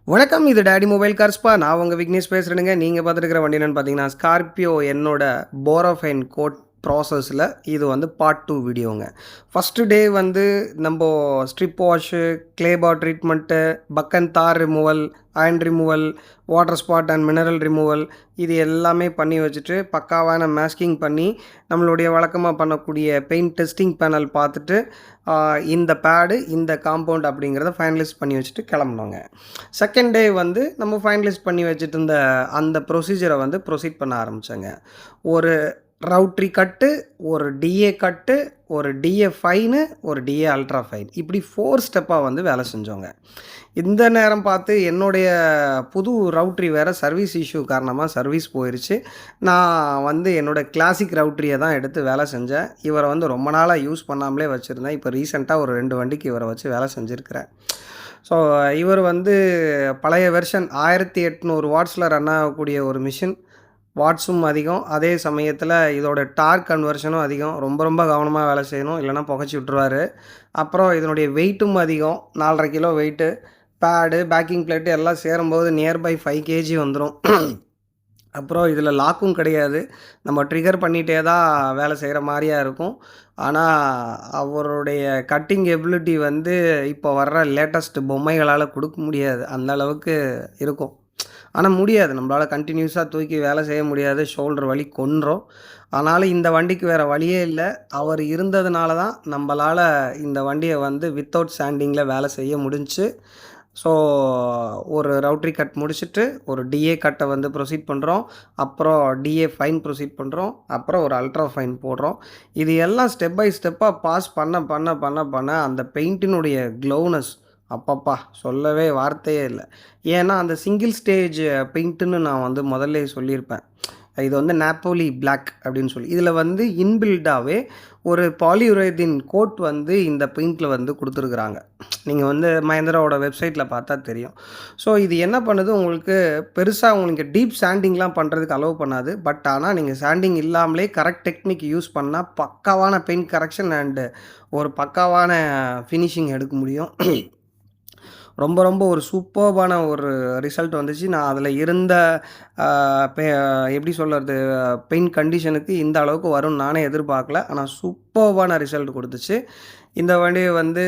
வணக்கம். இது daddy mobile கார்ஸ்ப்பா. நான் உங்க விக்னேஷ் பேசுறேனுங்க. நீங்க பார்த்துருக்கிற வண்டி என்னன்னு பார்த்தீங்கன்னா, ஸ்கார்பியோ என்னோட போரோஃபைன் கோட் ப்ராசஸில இது வந்து பார்ட் 2 வீடியோங்க. ஃபர்ஸ்ட்டு டே வந்து நம்போ strip wash, clay bar treatment, bug and tar removal, iron removal, water spot and mineral removal இது எல்லாமே பண்ணி வச்சுட்டு, பக்காவான மாஸ்கிங் பண்ணி, நம்மளுடைய வழக்கமா பண்ணக்கூடிய பெயிண்ட் டெஸ்டிங் பேனல் பார்த்துட்டு, இந்த பேடு, இந்த காம்பவுண்ட் அப்படிங்கிறத ஃபைனலைஸ் பண்ணி வச்சுட்டு கிளம்புனோங்க. செகண்ட் டே வந்து நம்ம ஃபைனலைஸ் பண்ணி வச்சுட்டு இருந்த அந்த ப்ரொசீஜரை வந்து ப்ரொசீட் பண்ண ஆரம்பிச்சேங்க. ஒரு ரவுட்ரி கட்டு, ஒரு டிஏ கட்டு, ஒரு டிஏ ஃபைனு, ஒரு டிஏ அல்ட்ரா ஃபைன். இப்படி 4 ஸ்டெப்பா வந்து வேலை செஞ்சோங்க. இந்த நேரம் பார்த்து என்னுடைய புது ரவுட்ரி வேறு சர்வீஸ் இஷ்யூ காரணமா சர்வீஸ் போயிருச்சு. நான் வந்து என்னோட கிளாசிக் ரவுட்ரிய தான் எடுத்து வேலை செஞ்சேன். இவர வந்து ரொம்ப நாளா யூஸ் பண்ணாமலே வச்சுருந்தேன். இப்போ ரீசென்ட்டா ஒரு 2 வண்டிக்கு இவர வச்சு வேலை செஞ்சிருக்கிறேன். ஸோ இவர் வந்து பழைய வெர்ஷன் 1800 வாட்ஸில் ரன் ஆகக்கூடிய ஒரு மிஷின். வாட்ஸும் அதிகம். அதே சமயத்தில் இதோட டார்க் கன்வர்ஷனும் அதிகம். ரொம்ப ரொம்ப கவனமா வேலை செய்யணும். இல்லைனா புகைச்சி விட்டுருவாரு. அப்புறம் இதனுடைய வெயிட்டும் அதிகம். 4½ kilo weight. Pad, packing plate எல்லாம் சேரும்போது நியர்பை 5 கேஜி வந்துரும். அப்புறம் இதில் லாக்கும் கிடையாது. நம்ம ட்ரிகர் பண்ணிட்டே தான் வேலை செய்கிற மாரியா இருக்கும். ஆனா, அவருடைய கட்டிங் எபிலிட்டி வந்து இப்போ வர்ற லேட்டஸ்ட் பொம்மைகளால குடுக்க முடியாது. அந்த அளவுக்கு இருக்கும். ஆனா முடியாது. நம்மளால கன்டினியூஸா தூக்கி வேலை செய்ய முடியாது. ஷோல்டர் வலி கொன்றும். ஆனாலும் இந்த வண்டிக்கு வேற வழியே இல்ல. அவர் இருந்ததுனால தான் நம்பளால இந்த வண்டிய வந்து வித்தவுட் சாண்டிங்கில வேலை செய்ய முடிஞ்சுச்சு. ஸோ ஒரு ரவுட்ரி கட் முடிச்சுட்டு, ஒரு டிஏ கட்ட வந்து ப்ரொசீட் பண்ணுறோம். அப்புறம் டிஏ ஃபைன் ப்ரொசீட் பண்ணுறோம். அப்புறம் ஒரு அல்ட்ரா ஃபைன் போடுறோம். இது எல்லாம் ஸ்டெப் பை ஸ்டெப்பா பாஸ் பண்ண அந்த பெயிண்டினுடைய க்ளோனஸ் அப்பப்பா! சொல்லவே வார்த்தையே இல்ல. ஏன்னா, அந்த சிங்கிள் ஸ்டேஜ் பெயிண்ட்டுன்னு நான் வந்து முதல்லயே சொல்லியிருப்பேன். இது வந்து நாப்போலி பிளாக் அப்படின்னு சொல்லி. இதில வந்து இன்பில்டாவே ஒரு பாலியுரேதீன் கோட் வந்து இந்த பெயிண்ட்ல வந்து குடுத்துருக்குறாங்க. நீங்க வந்து மஹேந்திராவோட வெப்சைட்ல பார்த்தா தெரியும். ஸோ இது என்ன பண்ணுது உங்களுக்கு பெருசா உங்களுக்கு டீப் சாண்டிங்லாம் பண்றதுக்கு அலோவ் பண்ணாது. பட் ஆனா நீங்க சாண்டிங் இல்லாமலே கரெக்ட் டெக்னிக் யூஸ் பண்ணா பக்காவான பெயிண்ட் கரெக்ஷன் அண்ட் ஒரு பக்காவான ஃபினிஷிங் எடுக்க முடியும். ரொம்ப ரொம்ப ஒரு சூப்பர்பான ஒரு ரிசல்ட் வந்துச்சு. நான் அதில இருந்த அ பெ எப்படி சொல்றது? பெயிண்ட் கண்டிஷனுக்கு இந்த அளவுக்கு வரும்னு நானே எதிர்பார்க்கல. ஆனா சூப்பர்பான ரிசல்ட் குடுத்துச்சு. இந்த வண்டி வந்து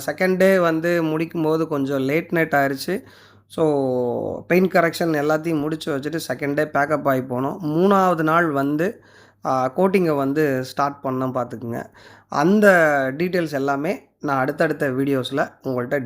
செகண்ட் டே வந்து முடிக்கும்போது கொஞ்சம் லேட் நைட் ஆயிருச்சு. ஸோ பெயிண்ட் கரெக்ஷன் எல்லாத்தையும் முடிச்சு வச்சுட்டு செகண்ட் டே பேக்கப் ஆகி போனோம். 3வது நாள் வந்து கோட்டிங்க வந்து ஸ்டார்ட் பண்ணோம் பார்த்துக்குங்க. அந்த டீட்டெயில்ஸ் எல்லாமே நான் அடுத்தடுத்த வீடியோஸில உங்கள்ட்ட